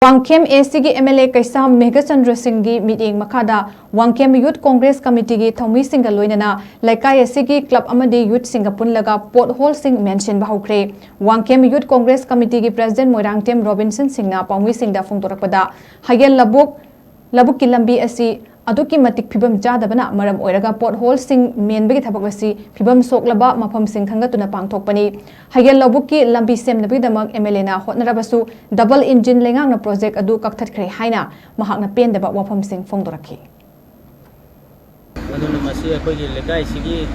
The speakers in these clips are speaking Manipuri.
WANGKHEM ASIGI MLA KEISHAM Meghachandra Singhgi Mityeng Makhada WANGKHEM Youth Congress Committee gi THOUMISINGGA LOINANA LEIKAI ASIGI Club AMADI Youth Singga Punlaga Pothole Singh Mensinba Houkhre WANGKHEM Youth Congress Committee gi President Moirangtem Robinson Singhna PAUMISINGDA FONGDORAKPADA Hayel Labuk ki lambi asi aduki matik phibam chadabana maram oiraga pothole sing menbegi thabak asi phibam soklaba mafam sing khangatuna pangthokpani Hayel Labuki lambi semnabidamak MLA na hotnarabasu double engine lengang na project adu kakthatre haina mahakna pendaba wafam sing fongdorakhi aduna masi akogi lekai sigi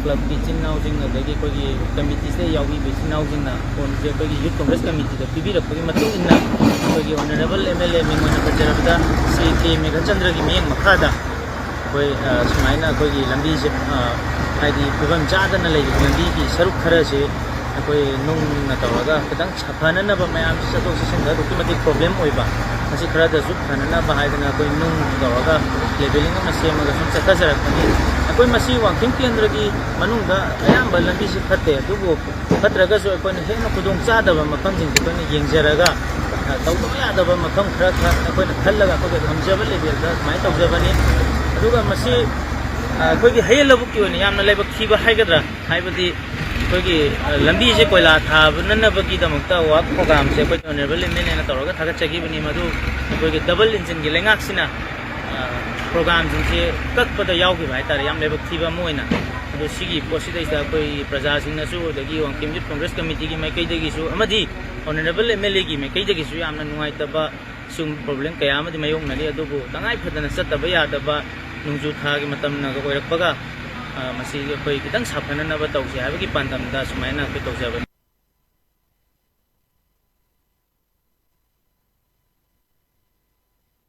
club kitchen housing adagi akogi committee se yawi kitchen housing na onje akogi youth congress committee da pibi rakpagi matu inna akogi honorable MLA mingona pajarabda Sri Meghachandra gi Mityeng Makhada koi sumaina akogi lambi se haidi pibam jada na lei lambi ki saruk khara se koi nung na tawaga kadang chapana na ba mayam sa to sa singa to mati problem oiba masi khara da zup khana na ba haida na koi nung tawaga leveling na se maga sun chaka jarak pani koi masi WANGKHEM kendra gi manung da ayam ba lambi se khatte dugo khatraga so koi he na kudong chada ba makam jing koi ni yengjaraga tawdo ya da ba makam khara koi na khallaga koi hamjaba level da mai tawjabani aduga masi koi gi hayelabu ki oni yamna lebak khiba haigadra haibadi कोई लंबी से कोयला था नन्नबगी दमकता वाक प्रोग्राम से कोई होनरेबल एमएलए ना तौरगा थागत चगी बनी मधु कोई डबल इंजन की लेंगाक्सिना प्रोग्राम से कक्पदा यावगी भाई तारे याम लेबक थीबा मोइना अदो सिगी पोसिदैसा कोई प्रजा सिंगनासु दगी WANGKHEM यूथ कांग्रेस कमिटी की मैकै दगिसु अमदी होनरेबल एमएलए की मैकै दगिसु यामना नुंगाइतबा सुम प्रॉब्लम कया अमदी मयोंगनली अदुबु तंगाइ फदना सत्तबा यादबा नुंजु थागी मतमना ओइरकपगा मसी कोई कितंग साफननबा तौसे हाबगी पांदमदा सुमाइना कोई तौसेबनी